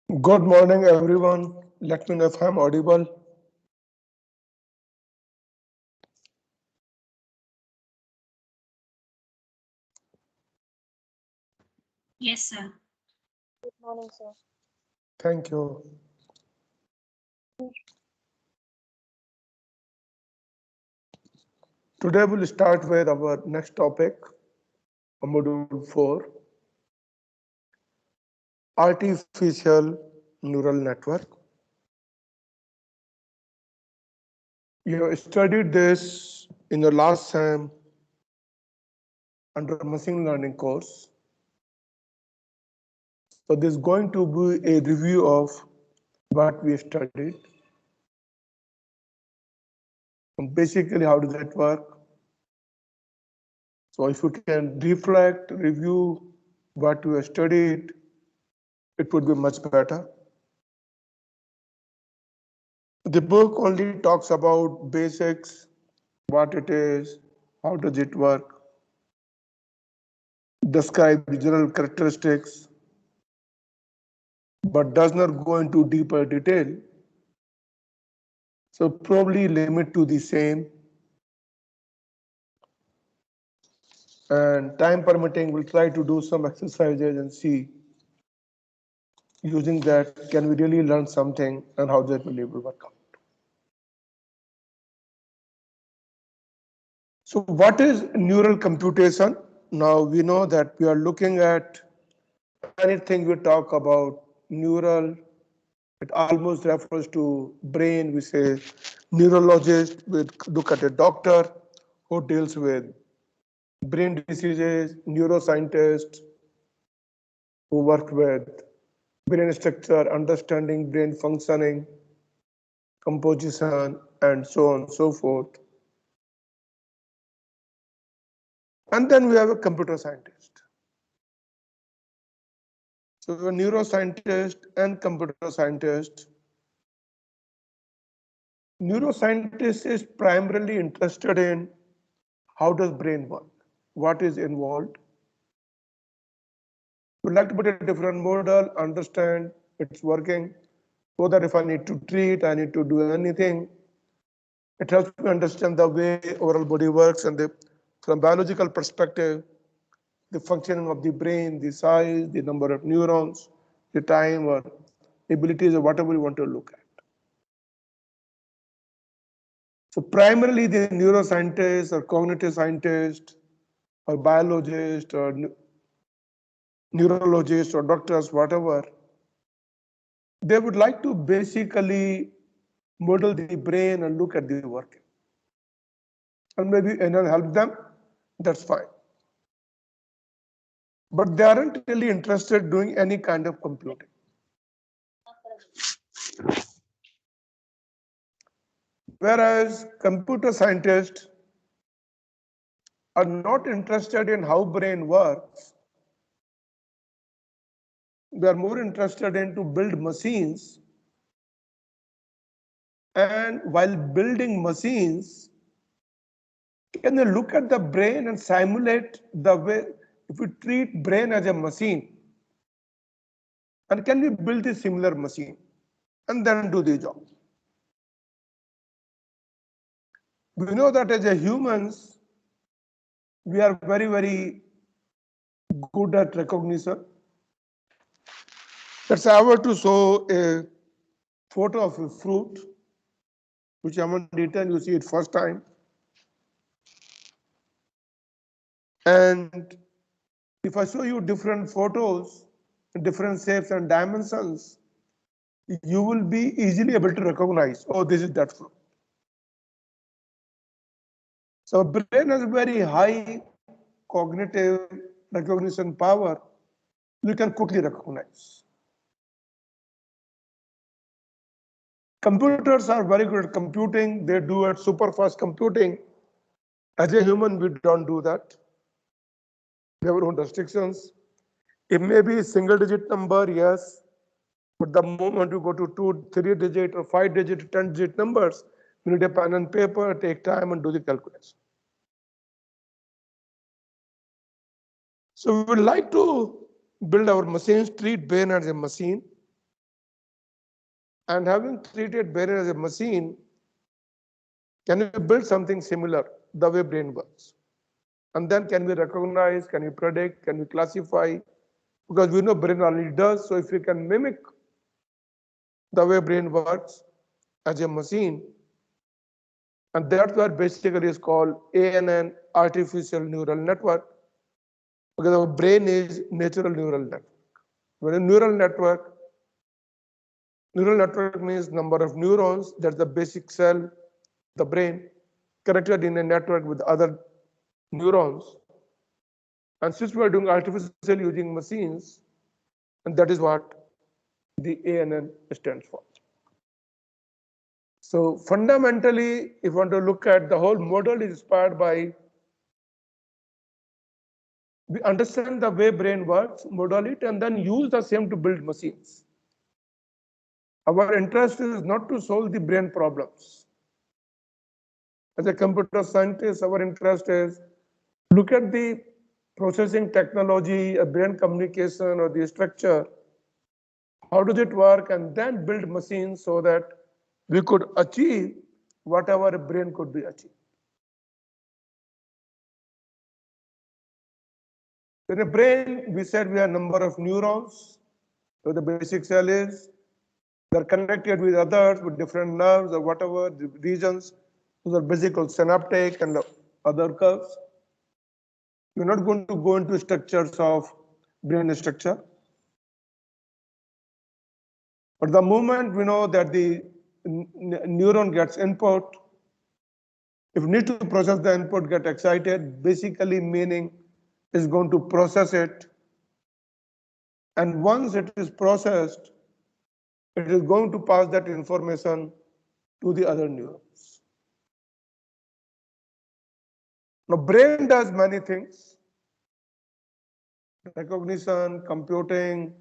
Good morning, everyone. Let me know if I'm audible. Yes, sir. Good morning, sir. Thank you. Today we'll start with our next topic, module 4, artificial neural network. You studied this in your last sem under machine learning course. So this is going to be a review of what we studied. And basically, how does it work? So if you can reflect, review what you studied, it would be much better. The book only talks about basics, what it is, how does it work, describe the general characteristics, but does not go into deeper detail. So probably limit to the same. And time permitting, we'll try to do some exercises and see using that, can we really learn something and how that will work out. So what is neural computation? Now we know that we are looking at anything we talk about neural, it almost refers to brain. We say neurologist, we look at a doctor who deals with brain diseases, neuroscientists who work with brain structure, understanding brain functioning, composition, and so on and so forth. And then we have a computer scientist. So a neuroscientist and computer scientist. Neuroscientist is primarily interested in how does brain work, what is involved. We'd like to put a different model, understand it's working, so that if I need to treat, I need to do anything, it helps me understand the way overall body works and from biological perspective, the functioning of the brain, the size, the number of neurons, the time or abilities or whatever you want to look at. So primarily the neuroscientists or cognitive scientists or biologists or neurologists or doctors, whatever, they would like to basically model the brain and look at the working. And maybe help them, that's fine. But they aren't really interested doing any kind of computing. Whereas computer scientists are not interested in how brain works. They are more interested in to build machines. And while building machines, can they look at the brain and simulate the way, if we treat brain as a machine, and can we build a similar machine and then do the job? We know that as a humans, we are very, very good at recognition. Let's say I were to show a photo of a fruit, which I haven't eaten, you see it first time. And if I show you different photos, different shapes and dimensions, you will be easily able to recognize, oh, this is that fruit. So brain has very high cognitive recognition power. You can quickly recognize. Computers are very good at computing. They do at super fast computing. As a human, we don't do that. We have our own restrictions. It may be a single digit number, yes, but the moment you go to 2, 3 digit or 5 digit, 10 digit numbers, you need a pen and paper, take time and do the calculation. So we would like to build our machines, treat brain as a machine. And having treated brain as a machine, can we build something similar, the way brain works? And then can we recognize, can we predict, can we classify? Because we know brain already does, so if we can mimic the way brain works as a machine, and that's what basically is called ANN, artificial neural network, because our brain is natural neural network. When a neural network means number of neurons, that's the basic cell, the brain, connected in a network with other neurons. And since we are doing artificial using machines, and that is what the ANN stands for. So fundamentally, if you want to look at the whole model is inspired by, we understand the way brain works, model it, and then use the same to build machines. Our interest is not to solve the brain problems. As a computer scientist, our interest is look at the processing technology, a brain communication, or the structure. How does it work? And then build machines so that we could achieve whatever a brain could be achieved. In the brain, we said we have a number of neurons. So the basic cell is, they're connected with others with different nerves or whatever, the regions. Those are basically called synaptic and other curves. We're not going to go into structures of brain structure. But the moment we know that the neuron gets input, if we need to process the input, get excited, basically meaning is going to process it. And once it is processed, it is going to pass that information to the other neurons. Now, brain does many things: recognition, computing,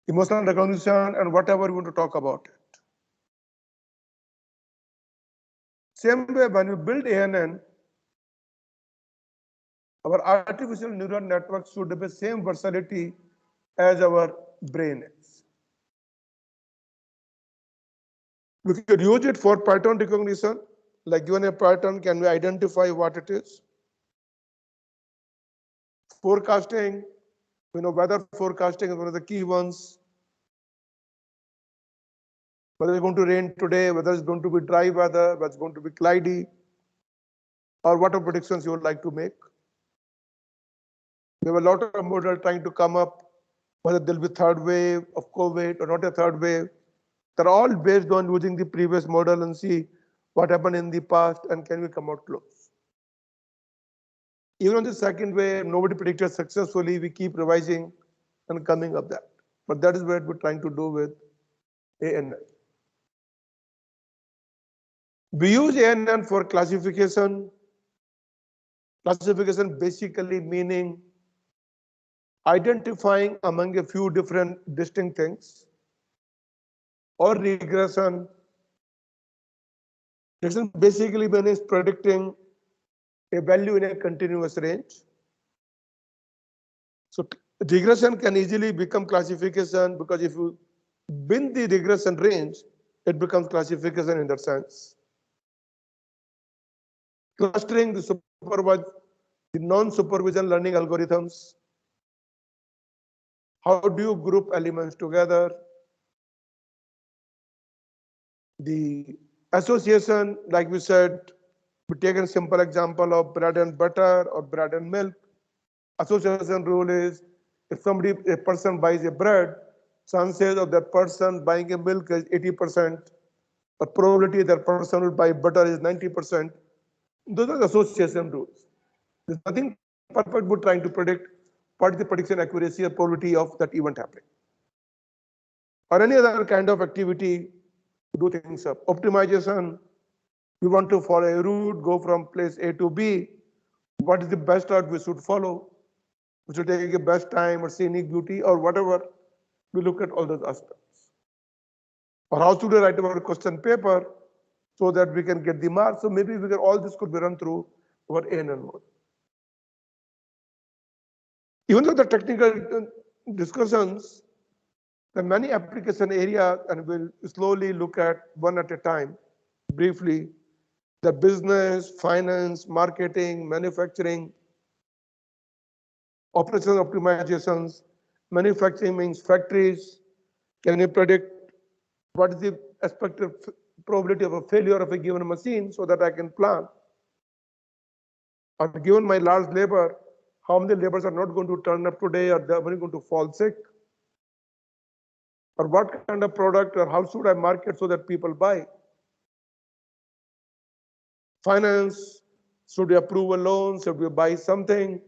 emotional recognition, and whatever we want to talk about it. Same way, when we build ANN, our artificial neural network should have the same versatility as our brain is. We could use it for pattern recognition, like given a pattern, can we identify what it is? Forecasting, weather forecasting is one of the key ones. Whether it's going to rain today, whether it's going to be dry weather, whether it's going to be cloudy, or what are predictions you would like to make. We have a lot of models trying to come up whether there'll be third wave of COVID or not a third wave. They're all based on using the previous model and see what happened in the past and can we come out close. Even on the second wave, nobody predicted successfully. We keep revising and coming up that. But that is what we're trying to do with ANN. We use ANN for classification. Classification basically meaning identifying among a few different distinct things, or regression. Regression basically means predicting a value in a continuous range. So regression can easily become classification because if you bin the regression range, it becomes classification in that sense. Clustering, the supervised, the non-supervision learning algorithms. How do you group elements together? The association, like we said, we take a simple example of bread and butter or bread and milk. Association rule is if a person buys a bread, chances of that person buying a milk is 80%, but probability that person will buy butter is 90%. Those are the association rules. There's nothing perfect but trying to predict what is the prediction accuracy or probability of that event happening. Or any other kind of activity, do things up. Optimization, we want to follow a route, go from place A to B. What is the best route we should follow? We should take a best time or scenic beauty or whatever. We look at all those aspects. Or how should we write our question paper so that we can get the marks? So maybe all this could be run through our ANN mode. Even though the technical discussions, There are many application areas, and we'll slowly look at one at a time, briefly. The business, finance, marketing, manufacturing, operational optimizations. Manufacturing means factories. Can you predict what is the expected probability of a failure of a given machine so that I can plan? Or given my large labor, how many laborers are not going to turn up today, or they are going to fall sick? Or what kind of product, or how should I market so that people buy? Finance, should you approve a loan? Should you buy something?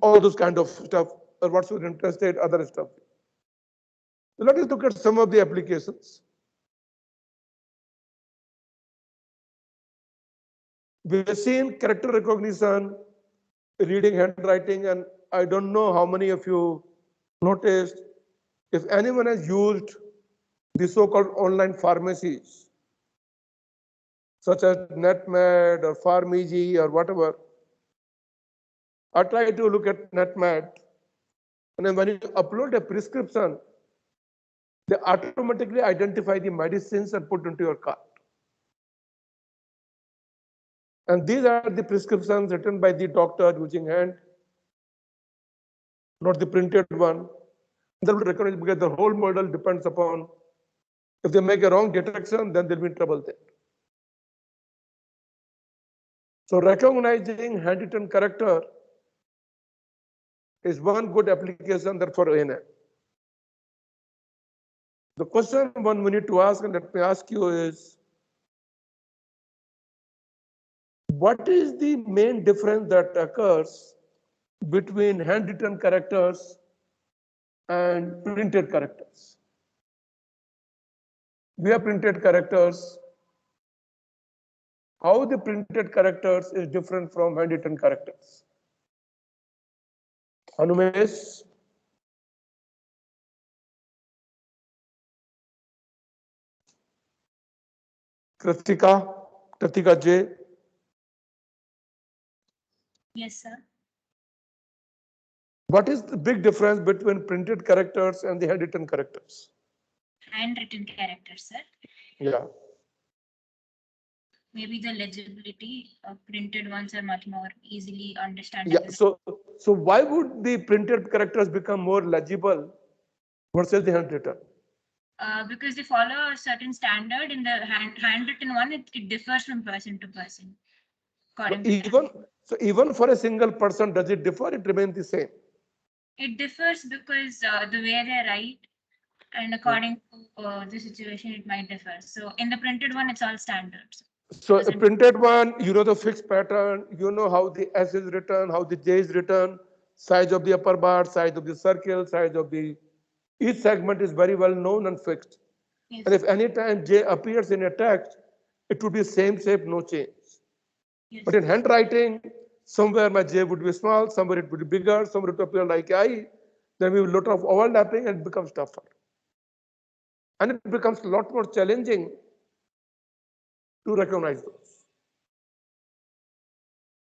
All those kind of stuff, or what should interest rate, other stuff. So let us look at some of the applications. We've seen character recognition, reading handwriting, and I don't know how many of you noticed, if anyone has used the so-called online pharmacies, such as NetMed or Pharmegy or whatever. I try to look at NetMed, and then when you upload a prescription, they automatically identify the medicines and put into your cart. And these are the prescriptions written by the doctor using hand, not the printed one. They will recognize, because the whole model depends upon, if they make a wrong detection, then they'll be in trouble there. So recognizing handwritten character is one good application that for ANA. The question one we need to ask, and let me ask you, is what is the main difference that occurs between handwritten characters and printed characters? We have printed characters. How the printed characters is different from handwritten characters? Anumesh? Kritika J. Yes, sir. What is the big difference between printed characters and the handwritten characters? Handwritten characters, sir. Yeah. Maybe the legibility of printed ones are much more easily understandable. Yeah. So why would the printed characters become more legible versus the handwritten? Because they follow a certain standard. In the handwritten one, it differs from person to person. Even for a single person, does it differ? It remains the same. It differs because the way they write, and according to the situation, it might differ. So in the printed one, it's all standards. So a printed one, you know the fixed pattern, you know how the S is written, how the J is written, size of the upper bar, size of the circle, size of the, each segment is very well known and fixed. Yes. And if any time J appears in a text, it would be same shape, no change. Yes. But in handwriting, somewhere my J would be small, somewhere it would be bigger, somewhere it would appear like I, then we have a lot of overlapping and it becomes tougher. And it becomes a lot more challenging to recognize those.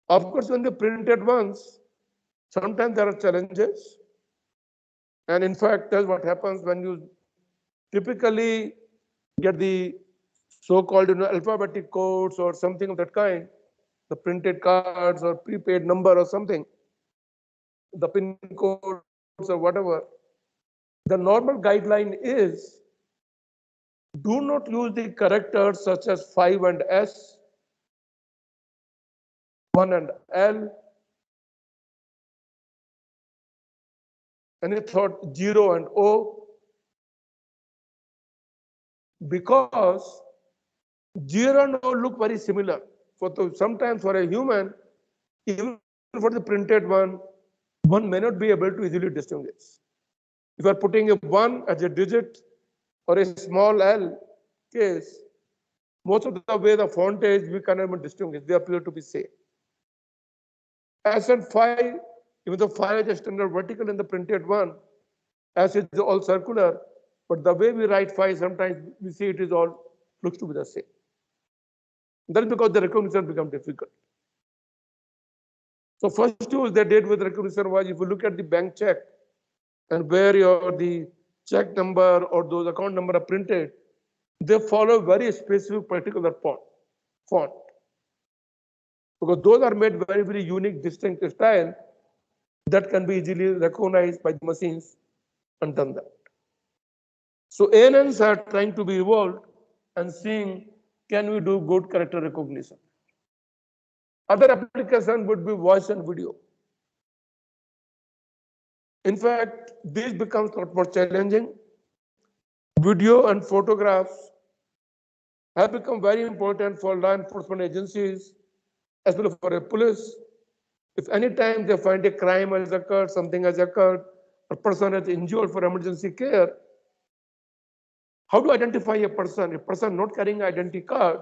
Of course, when the printed ones, sometimes there are challenges. And in fact, that's what happens when you typically get the so-called alphabetic codes or something of that kind, the printed cards or prepaid number or something, the PIN codes or whatever. The normal guideline is do not use the characters such as 5 and S, 1 and L, any thought 0 and O, because 0 and O look very similar. Sometimes for a human, even for the printed one may not be able to easily distinguish. If you are putting a 1 as a digit or a small L case, most of the way the font is, we cannot even distinguish. They appear to be same. S and 5, even though 5 is a standard vertical in the printed one, S is all circular, but the way we write 5, sometimes we see it is all looks to be the same. That is because the recognition becomes difficult. So first tool they did with recognition was, if you look at the bank check, and where the check number or those account number are printed, they follow very specific particular font. Because those are made very, very unique, distinct style that can be easily recognized by the machines and done that. So ANNs are trying to be evolved and seeing, can we do good character recognition? Other application would be voice and video. In fact, this becomes a lot more challenging. Video and photographs have become very important for law enforcement agencies, as well as for a police. If any time they find a crime has occurred, something has occurred, a person is injured for emergency care, how to identify a person not carrying identity card,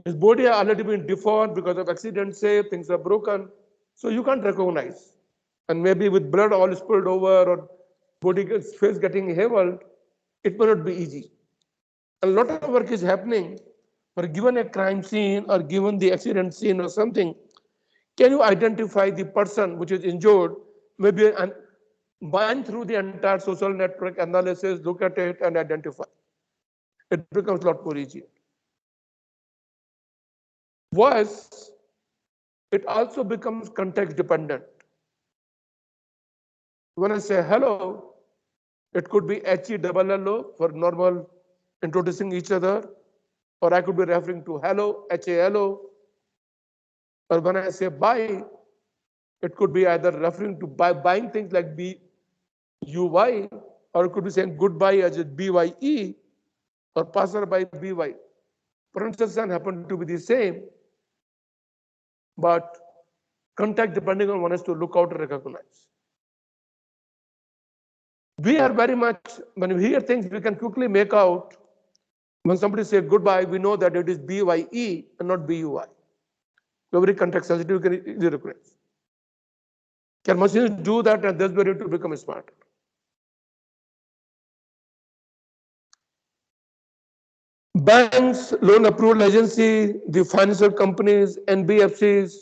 his body has already been deformed because of accident, say things are broken, so you can't recognize. And maybe with blood all spilled over or face getting heaved, it may not be easy. A lot of work is happening, but given a crime scene or given the accident scene or something, can you identify the person which is injured, maybe bind through the entire social network analysis, look at it and identify. It becomes a lot more easier. Voice, it also becomes context dependent. When I say hello, it could be HELLO for normal introducing each other, or I could be referring to hello, HALO. Or when I say bye, it could be either referring to buying things like BUY, or it could be saying goodbye as a BYE, or passerby BY. Pronunciation happen to be the same, but context depending on one has to look out and recognize. We are very much, when we hear things, we can quickly make out. When somebody says goodbye, we know that it is BYE and not BUI. Very context sensitive, we can easily recognize. Can machines do that, and that's where it will become smarter. Banks, loan approval agency, the financial companies, NBFCs,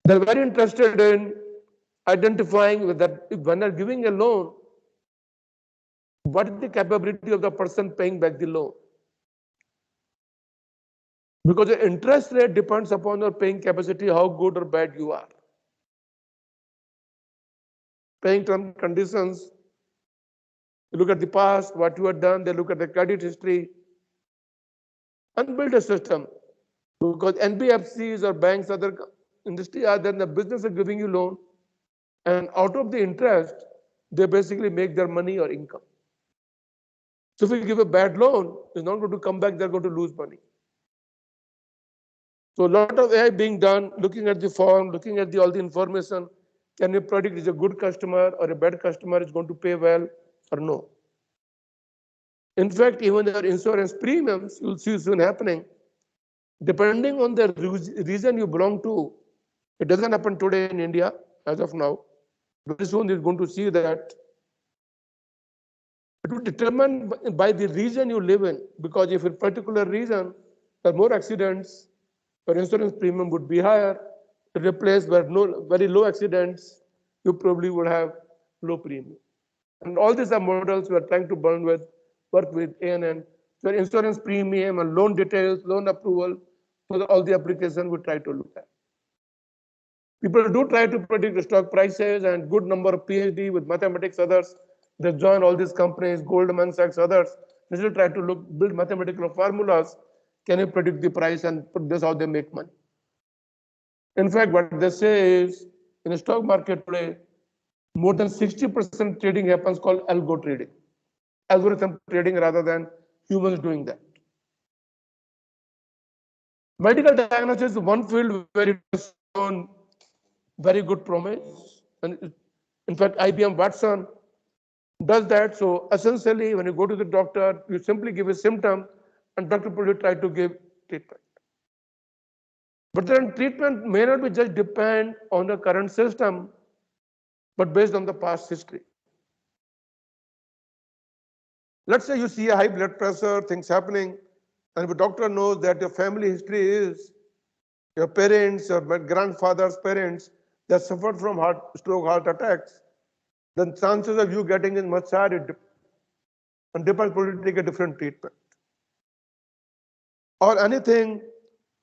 they're very interested in identifying that when they're giving a loan, what is the capability of the person paying back the loan? Because the interest rate depends upon your paying capacity, how good or bad you are. Paying term conditions, you look at the past, what you have done, they look at the credit history, and build a system. Because NBFCs or banks, other industry are then the business of giving you loan, and out of the interest, they basically make their money or income. So if you give a bad loan, it's not going to come back, they're going to lose money. So a lot of AI being done, looking at the form, looking at all the information, can you predict is a good customer or a bad customer is going to pay well or no? In fact, even their insurance premiums, you'll see soon happening, depending on the region you belong to. It doesn't happen today in India, as of now. Very soon you're going to see that it will determine by the region you live in, because if in a particular region there are more accidents, your insurance premium would be higher. Replaced by very low accidents, you probably would have low premium. And all these are models we are trying to work with ANN. So insurance premium and loan details, loan approval, so all the applications we try to look at. People do try to predict the stock prices, and good number of PhD with mathematics, others, they join all these companies, Goldman Sachs, others, they still try to build mathematical formulas. Can you predict the price, and this is how they make money. In fact, what they say is, in the stock market today, more than 60% trading happens called algo trading. Algorithm trading rather than humans doing that. Medical diagnosis is one field where it has shown very good promise. And in fact, IBM Watson does that. So essentially, when you go to the doctor, you simply give a symptom, and doctor will try to give treatment. But then treatment may not be just depend on the current system, but based on the past history. Let's say you see a high blood pressure, things happening, and the doctor knows that your family history is your parents, your grandfather's parents that suffered from stroke, heart attacks, then chances of you getting is much higher. And depends on take a different treatment. Or anything,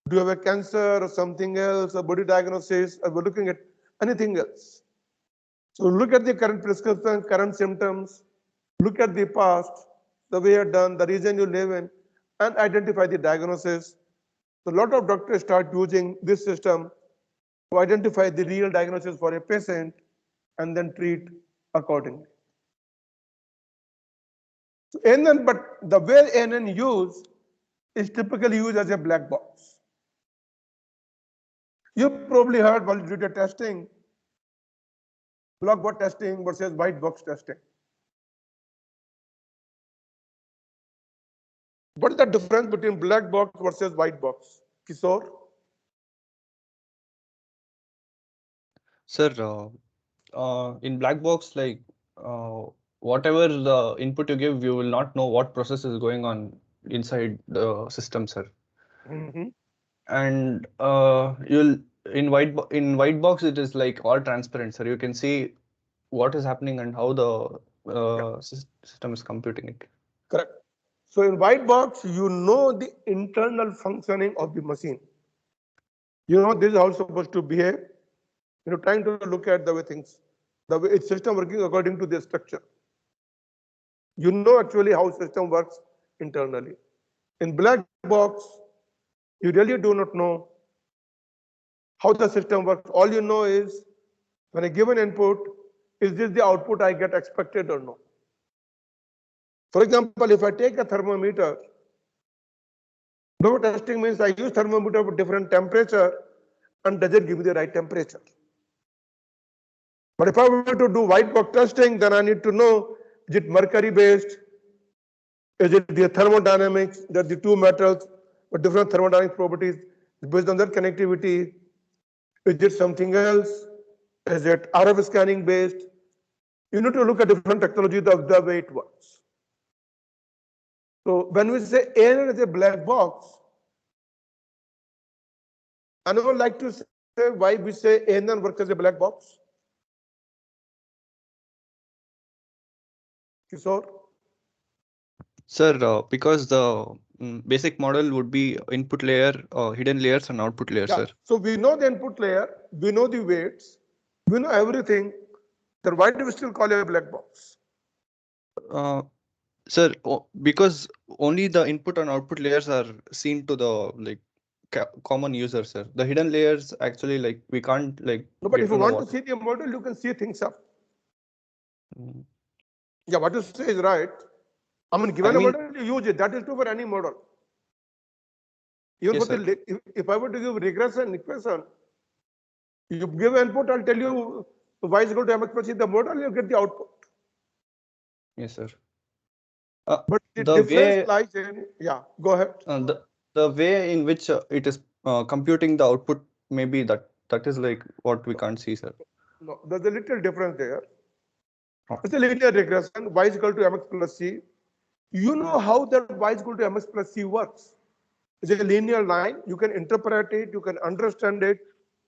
do you have a cancer or something else, a body diagnosis, or we're looking at anything else. So look at the current prescription, current symptoms, look at the past, the way you're done, the region you live in, and identify the diagnosis. So a lot of doctors start using this system to identify the real diagnosis for a patient and then treat accordingly. So ANN, but the way ANN used is typically used as a black box. You probably heard while you did the testing, black box testing versus white box testing. What is the difference between black box versus white box? Kishore? Sir, in black box, like whatever the input you give, you will not know what process is going on inside the system, sir. And you'll in white box it is like all transparent, sir. You can see what is happening and how the system is computing it. Correct. So in white box, you know the internal functioning of the machine. You know this is how it's supposed to behave. You know, trying to look at the way things, the way its system working according to the structure. You know actually how system works internally. In black box, you really do not know how the system works. All you know is when I give an input, is this the output I get expected or no? For example, if I take a thermometer, no testing means I use thermometer with different temperature and does it give me the right temperature? But if I were to do white box testing, then I need to know, is it mercury based? Is it the thermodynamics, that the two metals with different thermodynamic properties based on their connectivity? Is it something else? Is it RF scanning based? You need to look at different technologies of the way it works. So when we say ANN is a black box, anyone like to say why we say ANN works as a black box? Kishore? Sir, because the basic model would be input layer, hidden layers, and output layer, Yeah. sir. So we know the input layer, we know the weights, we know everything. Then why do we still call it a black box? Sir, because only the input and output layers are seen to the like common user, sir. The hidden layers actually like we can't like. No, but get if you to know want what. to see the model, you can see things up. Mm. Yeah, what you say is right. I mean, given I a mean- model, you use it. That is true for any model. Even Yes, for the, if I were to give regression equation, you give input, I'll tell you y is equal to mx plus c, the model, you get the output. Yes, sir. But the the difference way lies in, yeah, go ahead. the way in which it is computing the output, maybe that is like what we can't see, sir. No, there's a little difference there. Oh. It's a linear regression, y is equal to mx plus c. You know how that y is equal to mx plus c works. It's a linear line. You can interpret it, you can understand it,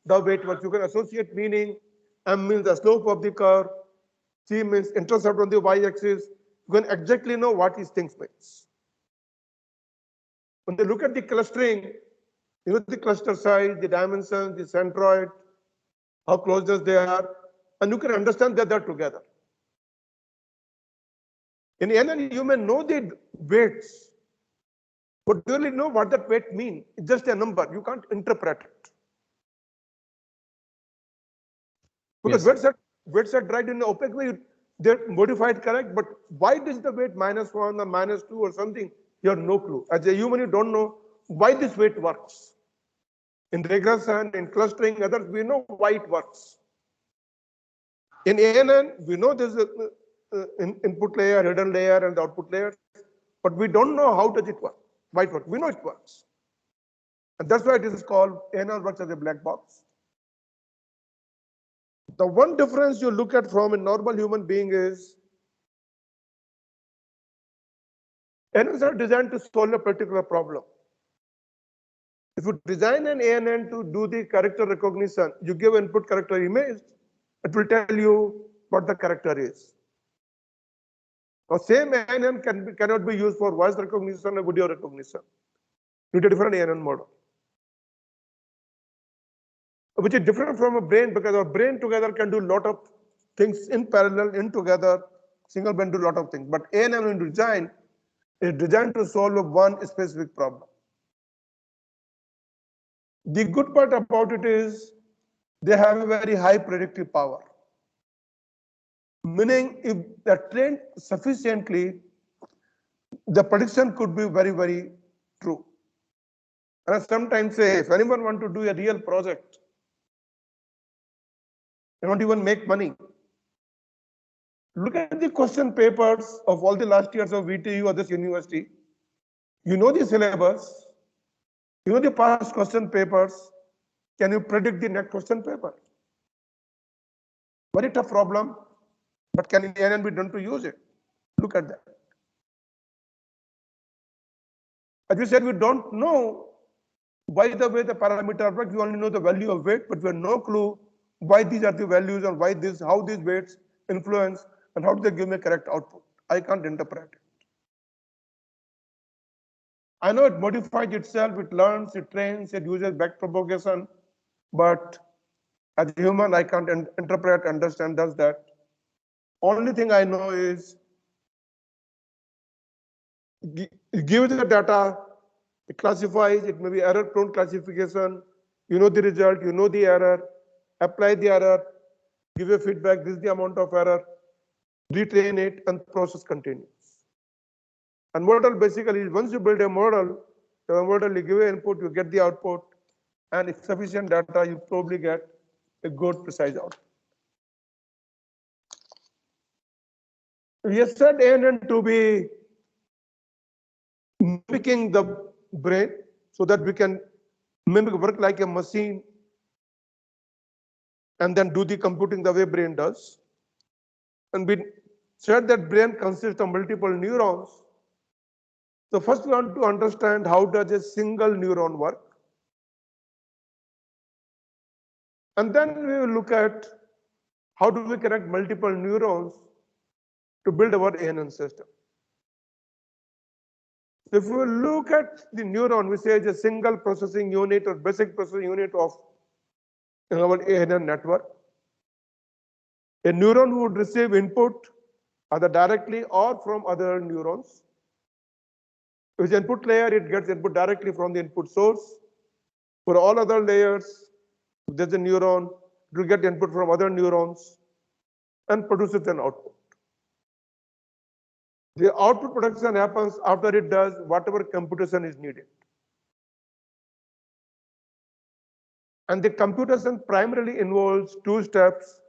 the way it works. You can associate meaning. M means the slope of the curve. C means intercept on the y-axis. You can exactly know what these things means. When they look at the clustering, you know the cluster size, the dimensions, the centroid, how close they are, and you can understand that they're together. In NN, you may know the weights, but you really know what that weight means. It's just a number. You can't interpret it. Because Yes, weights are right in the opaque way, they're modified correct, but why does the weight -1 or -2 or something? You have no clue. As a human, you don't know why this weight works. In regression, in clustering, others, we know why it works. In ANN, we know there's an input layer, hidden layer, and the output layer, but we don't know how does it work, why it works. We know it works. And that's why it is called ANN works as a black box. The one difference you look at from a normal human being is ANNs are designed to solve a particular problem. If you design an ANN to do the character recognition, you give input character image, it will tell you what the character is. Now, same ANN cannot be used for voice recognition or video recognition. You need a different ANN model, which is different from a brain because our brain together can do a lot of things in parallel, in together. Single brain do a lot of things, but ANN in design is designed to solve one specific problem. The good part about it is they have a very high predictive power. Meaning, if they're trained sufficiently, the prediction could be very, very true. And I sometimes say, if anyone want to do a real project, they don't even make money. Look at the question papers of all the last years of VTU or this university. You know the syllabus, you know the past question papers. Can you predict the next question paper? Very tough problem, but can ANN be done to use it? Look at that. As we said, we don't know why the way the parameter works. We only know the value of weight, but we have no clue why these are the values and why this, how these weights influence and how do they give me correct output. I can't interpret it. I know it modifies itself, it learns, it trains, it uses back propagation, but as a human, I can't interpret, understand, does that. Only thing I know is it gives the data, it classifies, it may be error-prone classification, you know the result, you know the error, apply the error, give a feedback, this is the amount of error, retrain it, and process continues. And model basically is once you build a model, you give an input, you get the output, and if sufficient data, you probably get a good precise output. We have said ANN to be mimicking the brain so that we can mimic work like a machine and then do the computing the way brain does. And we said that brain consists of multiple neurons. So first we want to understand how does a single neuron work. And then we will look at how do we connect multiple neurons to build our ANN system. If we look at the neuron, we say it's a single processing unit or basic processing unit of our ANN network. A neuron would receive input either directly or from other neurons. With input layer, it gets input directly from the input source. For all other layers, there's a neuron, it will get input from other neurons and produces an output. The output production happens after it does whatever computation is needed. And the computation primarily involves two steps.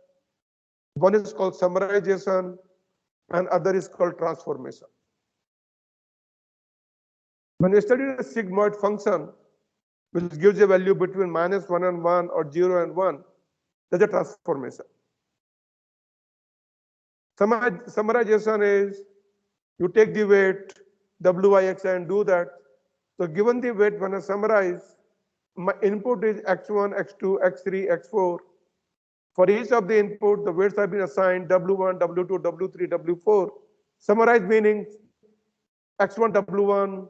One is called summarization and other is called transformation. When you study a sigmoid function, which gives a value between -1 and 1 or 0 and 1, that's a transformation. Summarization is you take the weight, Wix, and do that. So given the weight, when I summarize, my input is x1, x2, x3, x4. For each of the input, the weights have been assigned w1, w2, w3, w4. Summarize meaning x1, w1,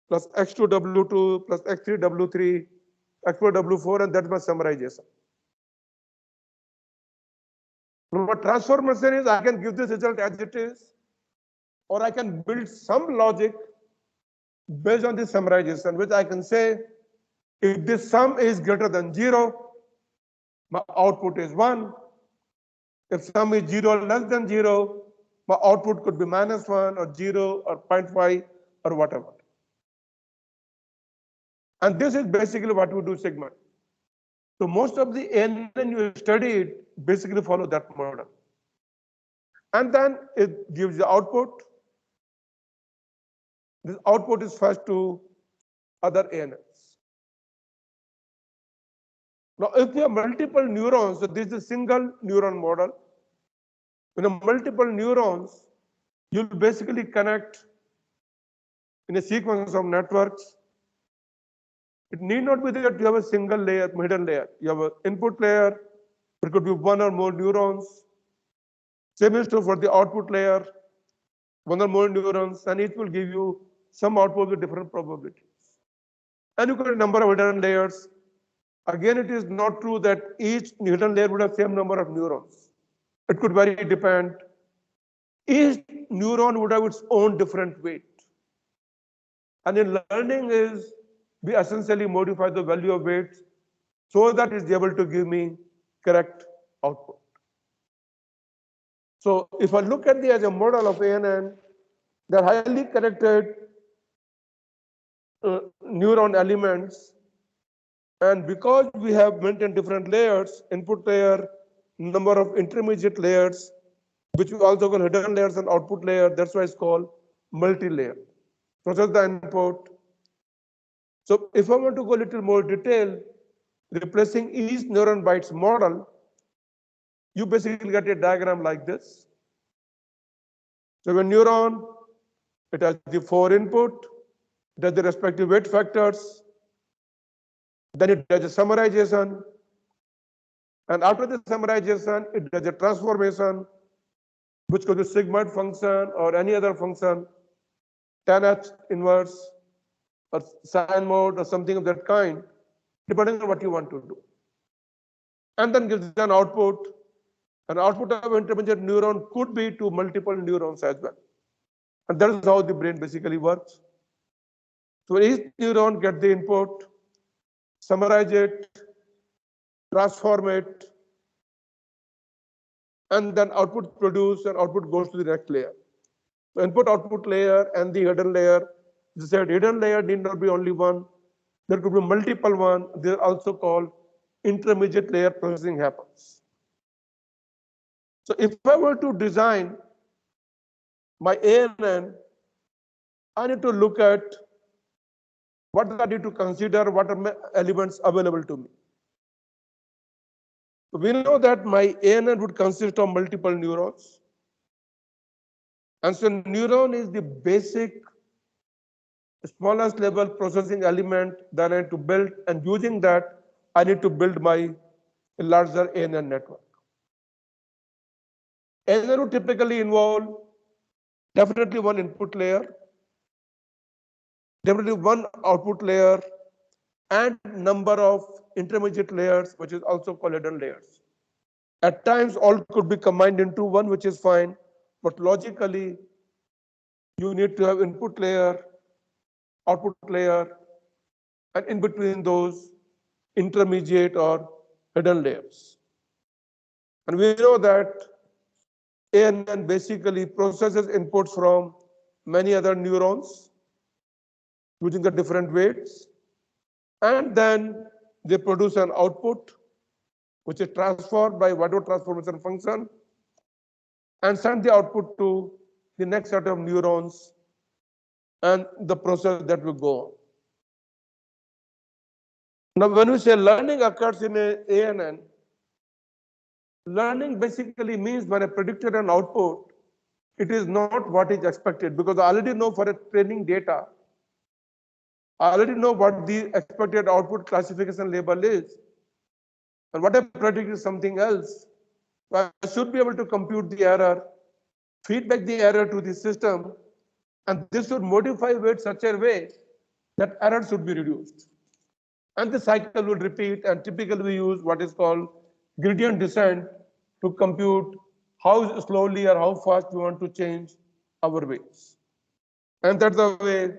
plus x2, w2, plus x3, w3, x4, w4, and that's my summarization. Now, what transformation is, I can give this result as it is, or I can build some logic based on this summarization, which I can say, if this sum is greater than 0, my output is 1. If sum is 0 less than 0, my output could be -1 or 0 or 0.5 or whatever. And this is basically what we do segment. So most of the ANN you studied basically follow that model. And then it gives the output. This output is fetched to other ANNs. Now, if you have multiple neurons, so this is a single neuron model. When you have multiple neurons, you'll basically connect in a sequence of networks. It need not be that you have a single layer, hidden layer. You have an input layer, it could be one or more neurons. Same is true for the output layer, one or more neurons, and each will give you some output with different probabilities. And you got a number of hidden layers. Again, it is not true that each hidden layer would have same number of neurons. It could vary, depend. Each neuron would have its own different weight. And in learning is we essentially modify the value of weights so that it's able to give me correct output. So if I look at the as a model of ANN, they're highly connected neuron elements. And because we have maintained different layers, input layer, number of intermediate layers, which we also call hidden layers and output layer, that's why it's called multi-layer. Process the input. So if I want to go a little more detail, replacing each neuron by its model, you basically get a diagram like this. So a neuron, it has the 4 input, it has the respective weight factors, then it does a summarization, and after the summarization, it does a transformation, which could be sigmoid function or any other function, tan inverse, or sine mode, or something of that kind, depending on what you want to do. And then gives an output. An output of intermediate neuron could be to multiple neurons as well. And that is how the brain basically works. So each neuron gets the input, summarize it, transform it, and then output produced and output goes to the next layer. So input output layer and the hidden layer. As I said, hidden layer need not be only one. There could be multiple one. They're also called intermediate layer processing happens. So if I were to design my ANN, I need to look at what I need to consider, what are elements available to me. We know that my ANN would consist of multiple neurons. And so neuron is the basic, smallest level processing element that I need to build, and using that, I need to build my larger ANN network. ANN would typically involve definitely one input layer, definitely one output layer, and number of intermediate layers, which is also called hidden layers. At times, all could be combined into one, which is fine, but logically, you need to have input layer, output layer, and in between those, intermediate or hidden layers. And we know that ANN basically processes inputs from many other neurons using the different weights, and then they produce an output which is transformed by whatever transformation function and send the output to the next set of neurons and the process that will go on. Now, when we say learning occurs in ANN, learning basically means when I predicted an output, it is not what is expected, because I already know for a training data, I already know what the expected output classification label is. And what I predict is something else. I should be able to compute the error, feedback the error to the system, and this should modify weight such a way that error should be reduced. And the cycle will repeat, and typically we use what is called gradient descent to compute how slowly or how fast we want to change our weights. And that's the way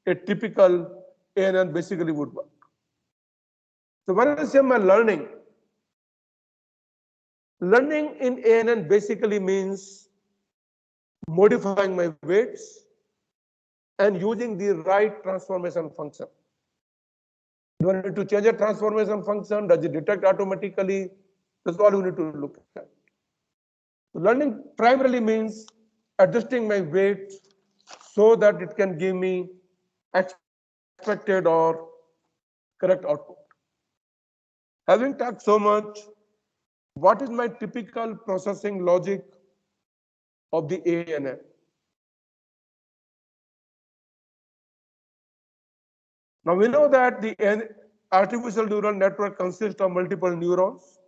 a typical ANN basically would work. So when I say my learning in ANN basically means modifying my weights and using the right transformation function. Do I need to change a transformation function? Does it detect automatically? That's all we need to look at. Learning primarily means adjusting my weight so that it can give me expected or correct output. Having talked so much, what is my typical processing logic of the ANN? Now we know that the artificial neural network consists of multiple neurons,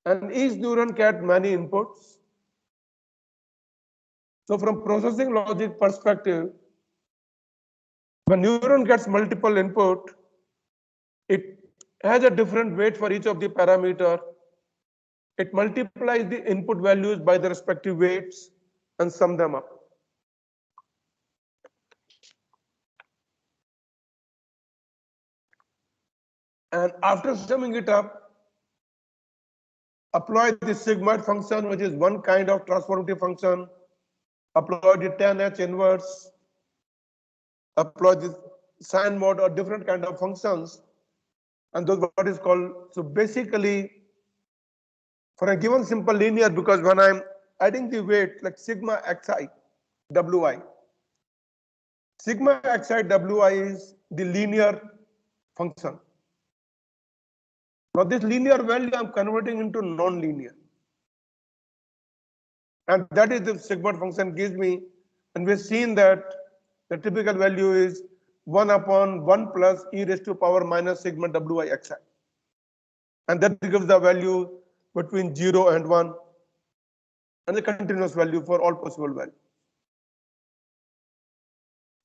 and each neuron gets many inputs. So from processing logic perspective, when neuron gets multiple input, it has a different weight for each of the parameter. It multiplies the input values by the respective weights and sum them up. And after summing it up, apply the sigmoid function, which is one kind of transformative function, apply the tan H inverse, apply the sine mode or different kind of functions, and those what is called, so basically for a given simple linear, because when I'm adding the weight like sigma xi wi, sigma xi wi is the linear function. Now this linear value I'm converting into non-linear, and that is the sigmoid function gives me, and we've seen that the typical value is 1 upon 1 plus e raised to power minus sigma wi xi, and that gives the value between 0 and 1, and the continuous value for all possible values.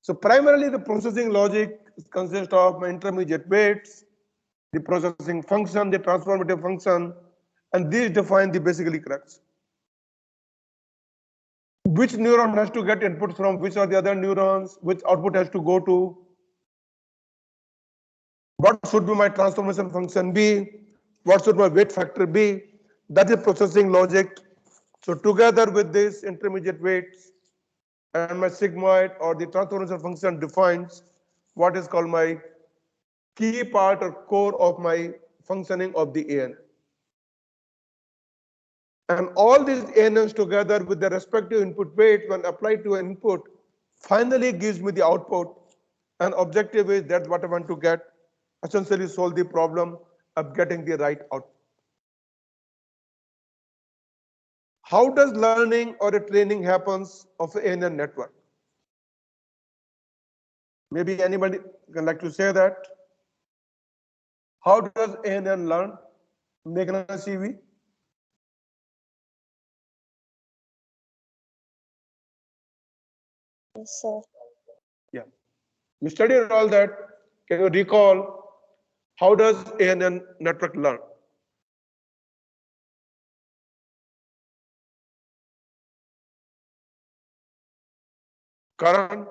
So primarily the processing logic consists of intermediate weights, the processing function, the transformative function, and these define the basically crux. Which neuron has to get input from which are the other neurons, which output has to go to, what should be my transformation function be, what should my weight factor be, that is processing logic. So together with this intermediate weights and my sigmoid or the transformation function defines what is called my key part or core of my functioning of the ANN. And all these ANNs together with the respective input weights when applied to an input finally gives me the output. And objective is that what I want to get, essentially solve the problem of getting the right output. How does learning or a training happens of an ANN network? Maybe anybody can like to say that. How does ANN learn? Meghna CV? Yes, sir. Yeah. You studied all that. Can you recall how does ANN network learn? Karan,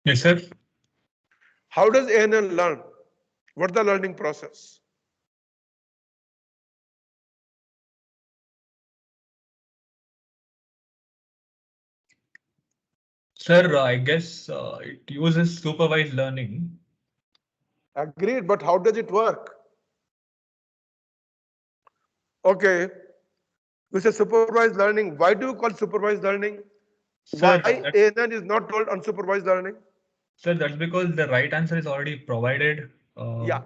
Yes, sir. how does ANN learn? What's the learning process? Sir, I guess it uses supervised learning. Agreed, but how does it work? Okay, we say supervised learning. Why do you call supervised learning? Sir, Why ANN is not called unsupervised learning? sir, that's because the right answer is already provided. Yeah,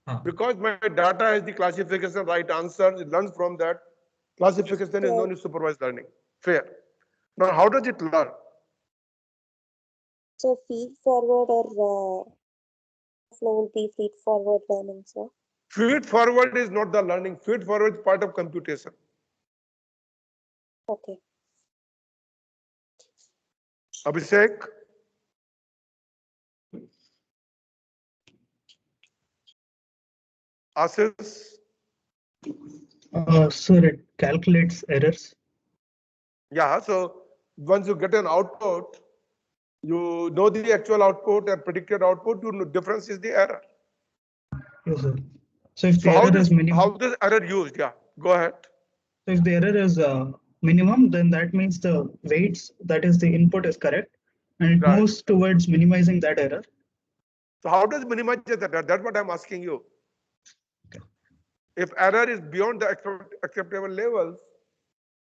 Huh. because my data has the classification right answer, it learns from that. Classification is known as supervised learning. Fair. Now, how does it learn? So feed forward or flow will be feed forward learning, sir. Feed forward is not the learning. Feed forward is part of computation. Okay. Abhishek? Asis? Sir, it calculates errors. Yeah, so once you get an output, you know the actual output and predicted output, you know difference is the error. Yes, sir. So if So the error is minimum, how this error used? Yeah, go ahead. so if the error is minimum, then that means the weights, that is the input is correct, and it Right. moves towards minimizing that error. So how does minimize that error? That's what I'm asking you. Okay. If error is beyond the acceptable levels,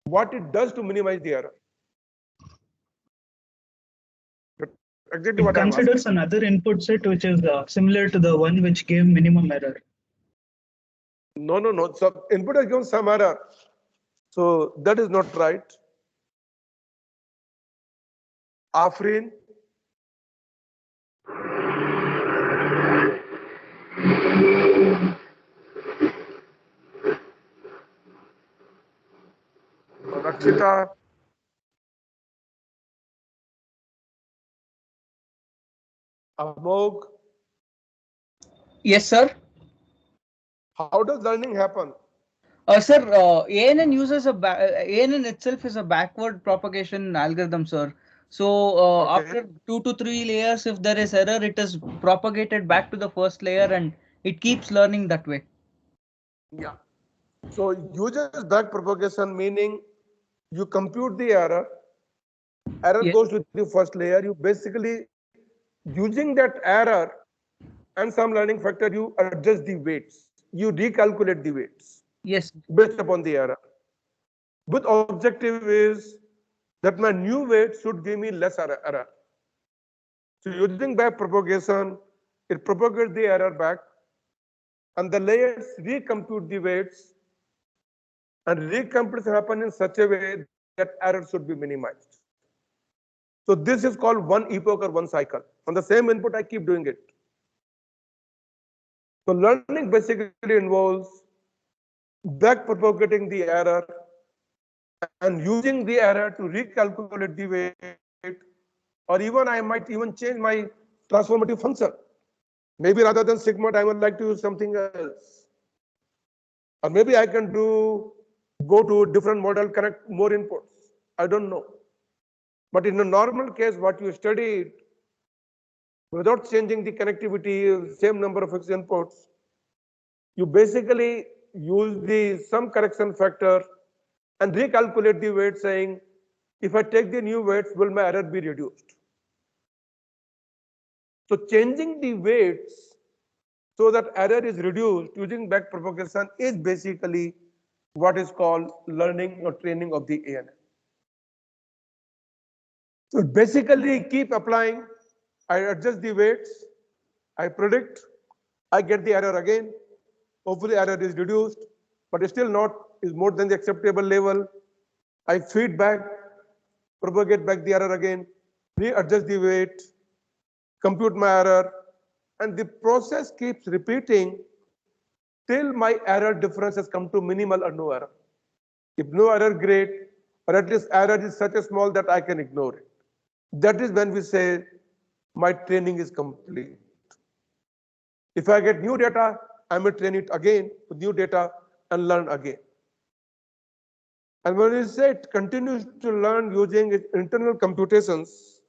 what it does to minimize the error? Exactly It what I'm asking. considers another input set which is similar to the one which gave minimum error. No. So input has given some error. So that is not right. Afrin, Rakshita, Amog, Yes, sir. how does learning happen? Sir, ANN uses ANN itself is a backward propagation algorithm, sir. So Okay. after 2 to 3 layers, if there is error, it is propagated back to the first layer and it keeps learning that way. Yeah. So uses back propagation, meaning you compute the error, error Yes, goes to the first layer. You basically using that error and some learning factor, you adjust the weights. You recalculate the weights yes, based upon the error. But objective is that my new weight should give me less error. So using back propagation, it propagates the error back, and the layers recompute the weights, and recomputation happen in such a way that error should be minimized. So this is called one epoch or one cycle. On the same input, I keep doing it. So learning basically involves back propagating the error and using the error to recalculate the weight, or even I might even change my transformative function. Maybe rather than sigma, I would like to use something else. Or maybe I can go to a different model, connect more inputs. I don't know. But in a normal case, what you studied, without changing the connectivity, same number of inputs, you basically use the some correction factor and recalculate the weight, saying, if I take the new weights, will my error be reduced? So changing the weights so that error is reduced using back propagation is basically what is called learning or training of the ANN. So basically keep applying, I adjust the weights, I predict, I get the error again, hopefully error is reduced, but still not is more than the acceptable level. I feed back, propagate back the error again, readjust the weight, compute my error, and the process keeps repeating till my error difference has come to minimal or no error. If no error, great, or at least error is such a small that I can ignore it. That is when we say my training is complete. If I get new data, I may train it again with new data and learn again. And when we say it continues to learn using its internal computations,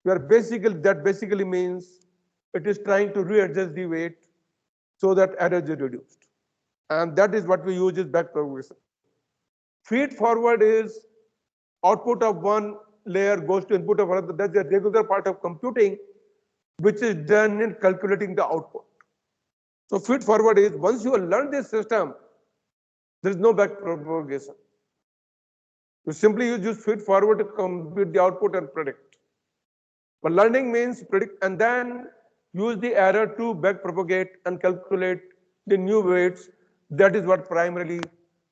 that basically means it is trying to readjust the weight so that error is reduced. And that is what we use is back propagation. Feed forward is output of one layer goes to input of another. That's a regular part of computing, which is done in calculating the output. So feed forward is once you learn this system, there is no back propagation. You simply use feed forward to compute the output and predict. But learning means predict and then use the error to back propagate and calculate the new weights. That is what primarily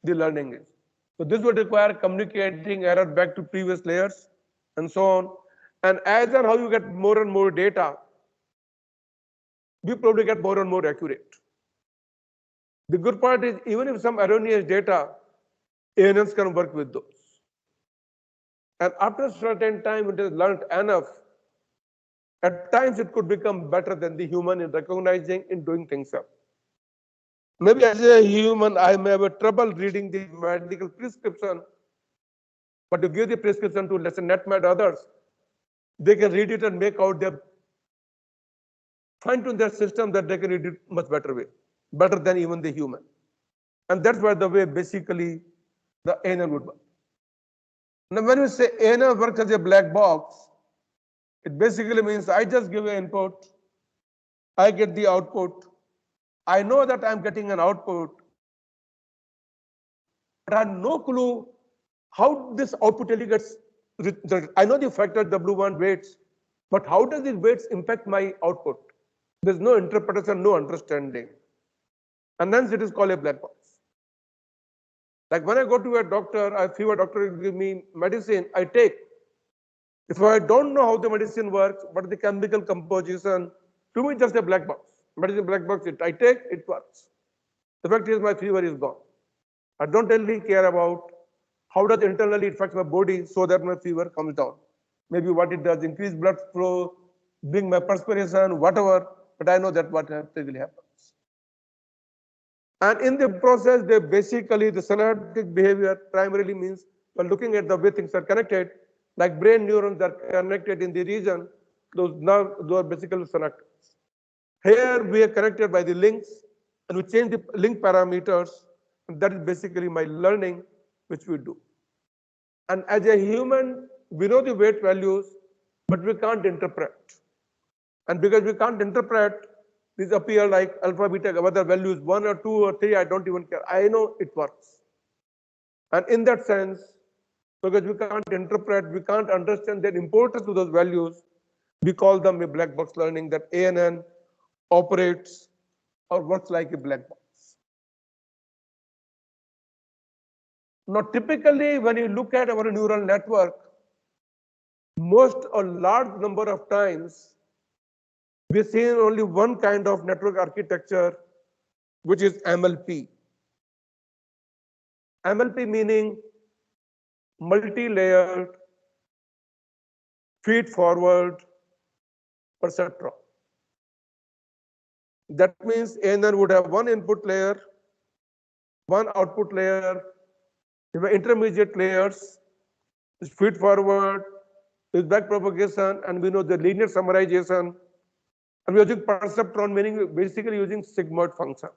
the learning is. So this would require communicating error back to previous layers and so on. And as and how you get more and more data, we probably get more and more accurate. The good part is even if some erroneous data, ANNs can work with those. And after a certain time, it is learned enough. At times, it could become better than the human in recognizing, in doing things up. Maybe as a human, I may have a trouble reading the medical prescription, but to give the prescription to, let's say, NetMed others, they can read it and make out their fine tune their system that they can read it much better way, better than even the human. And that's why the way basically the ANN would work. Now, when we say ANN works as a black box, it basically means I just give an input, I get the output. I know that I'm getting an output, but I have no clue how this output really gets. I know the factor W1 weights, but how does these weights impact my output? There's no interpretation, no understanding. And hence it is called a black box. Like when I go to a doctor, I feel a doctor will give me medicine, I take. If I don't know how the medicine works, what is the chemical composition, to me just a black box. But in the black box, I take, it works. The fact is my fever is gone. I don't really care about how does internally it affect my body so that my fever comes down. Maybe what it does, increase blood flow, bring my perspiration, whatever, but I know that what really happens. And in the process, they basically, the synaptic behavior primarily means by looking at the way things are connected, like brain neurons are connected in the region, those are basically synaptics. Here we are connected by the links, and we change the link parameters, and that is basically my learning, which we do. And as a human, we know the weight values, but we can't interpret. And because we can't interpret, these appear like alpha, beta, whether values 1 or 2 or 3, I don't even care. I know it works. And in that sense, because we can't interpret, we can't understand the importance of those values, we call them a black box learning, that ANN operates or works like a black box. Now, typically, when you look at our neural network, most or large number of times, we see only one kind of network architecture, which is MLP. MLP meaning multi-layered, feed-forward perceptron. That means ANN would have one input layer, one output layer, intermediate layers, feed-forward, is back propagation, and we know the linear summarization. And we're using perceptron, meaning basically using sigmoid function.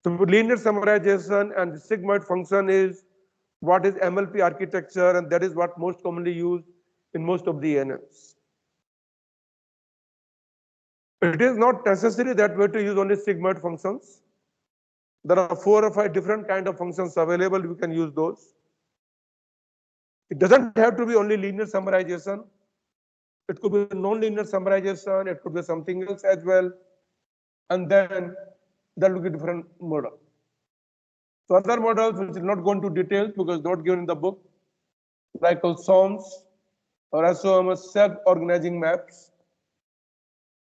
So linear summarization and the sigmoid function is what is MLP architecture, and that is what most commonly used in most of the ANNs. It is not necessary that we have to use only sigmoid functions. There are 4 or 5 different kind of functions available. We can use those. It doesn't have to be only linear summarization. It could be non-linear summarization. It could be something else as well. And then that will be different model. So other models which will not go into details because not given in the book, like SOMs or SOM, self-organizing maps.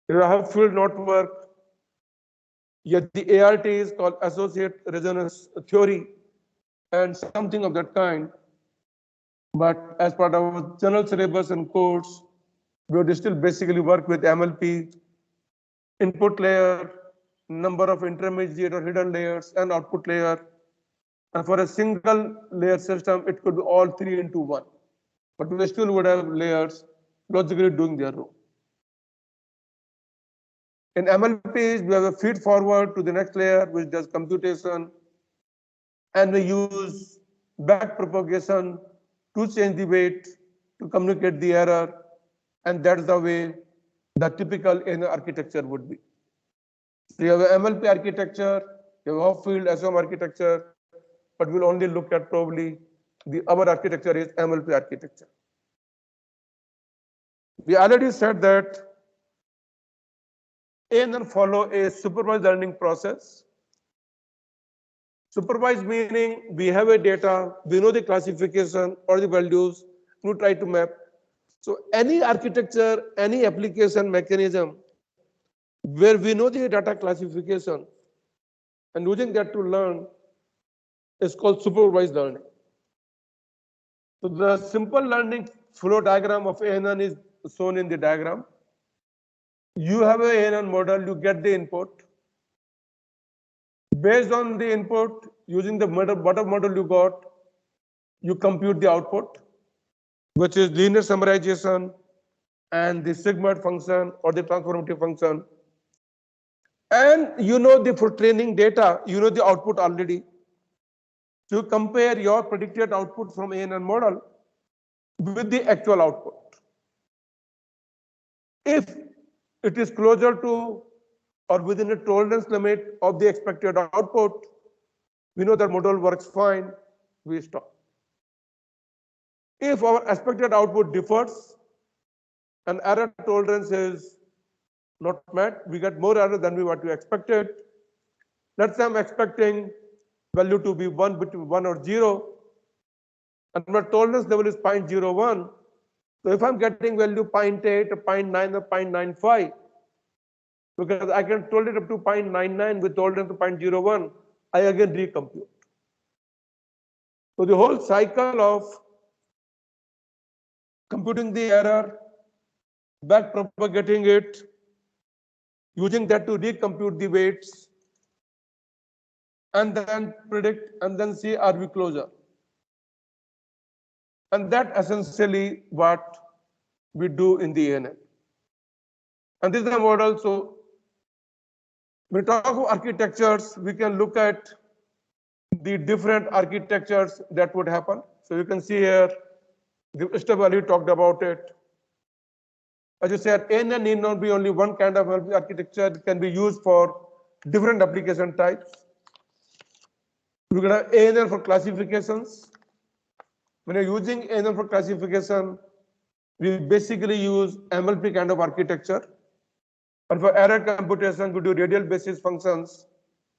You have field network. Yet the ART is called associate resonance theory and something of that kind. But as part of our general syllabus and course, we would still basically work with MLP, input layer, number of intermediate or hidden layers, and output layer. And for a single layer system, it could be all 3 into 1. But we still would have layers logically doing their role. In MLPs, we have a feed forward to the next layer, which does computation. And we use back propagation to change the weight, to communicate the error. And that's the way the typical ANN architecture would be. So you have an MLP architecture, you have half-field SOM architecture, but we'll only look at probably the other architecture is MLP architecture. We already said that ANN follow a supervised learning process. Supervised meaning we have a data, we know the classification or the values, we try to map. So any architecture, any application mechanism where we know the data classification and using that to learn is called supervised learning. So the simple learning flow diagram of ANN is shown in the diagram. You have a ANN model, you get the input. Based on the input, using the bottom model you got, you compute the output, which is linear summarization and the sigmoid function or the transformative function. And you know for training data, you know the output already. So you compare your predicted output from ANN model with the actual output. If it is closer to or within a tolerance limit of the expected output, we know that model works fine, we stop. If our expected output differs and error tolerance is not met, we get more error than what we expected. Let's say I'm expecting value to be 1 between 1 or 0, and my tolerance level is 0.01. So if I'm getting value 0.8 or 0.9 or 0.95, Because I can told it up to 0.99, we told it to 0.01, I again recompute. So the whole cycle of computing the error, back propagating it, using that to recompute the weights, and then predict, and then see are we closer. And that essentially what we do in the ANN. And this is the model. So when we talk about architectures, we can look at the different architectures that would happen. So you can see here, Mr. Valli talked about it. As you said, ANN need not be only one kind of architecture, it can be used for different application types. We're going to ANN for classifications. When you're using ANN for classification, we basically use MLP kind of architecture. But for error computation, we do radial basis functions,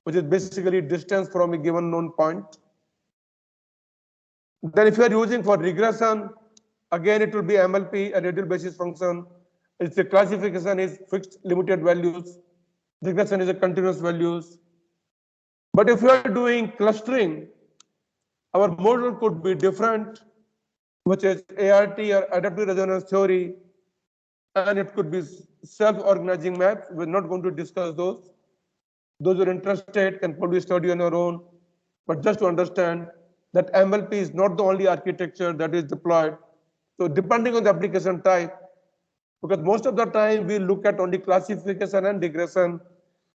which is basically distance from a given known point. Then if you are using for regression, again it will be MLP, a radial basis function. Its the classification is fixed limited values. Regression is a continuous values. But if you are doing clustering, our model could be different, which is ART or adaptive resonance theory, and it could be self-organizing maps. We're not going to discuss those. Those who are interested can probably study on your own. But just to understand that MLP is not the only architecture that is deployed. So depending on the application type, because most of the time we look at only classification and regression,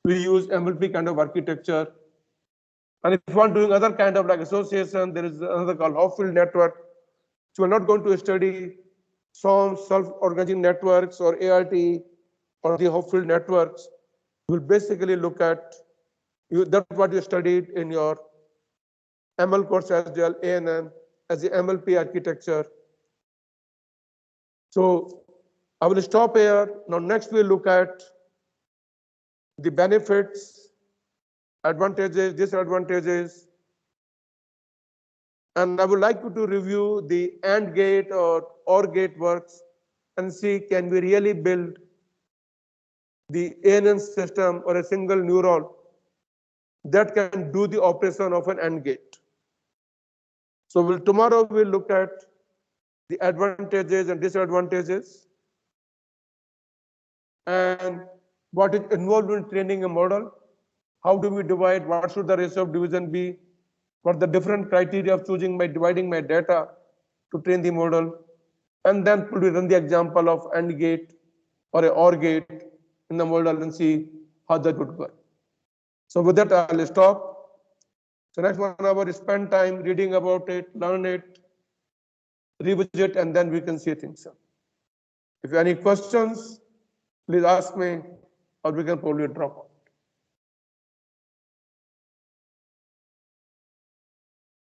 we use MLP kind of architecture. And if you are doing other kind of like association, there is another called Hopfield network. So we're not going to study some self-organizing networks or ART or the Hopfield networks. We'll basically look at that's what you studied in your ML course as well, ANN, as the MLP architecture. So I will stop here. Now next we'll look at the benefits, advantages, disadvantages. And I would like you to review the AND gate or OR gate works and see can we really build the ANN system or a single neuron that can do the operation of an AND gate. So tomorrow we'll look at the advantages and disadvantages and what is involved in training a model. How do we divide? What should the ratio of division be? What are the different criteria of choosing dividing my data to train the model? And then we run the example of AND gate or a OR gate in the model and see how that would work. So with that, I'll stop. So next 1 hour, spend time reading about it, learn it, revisit, and then we can see things. If you have any questions, please ask me, or we can probably drop off.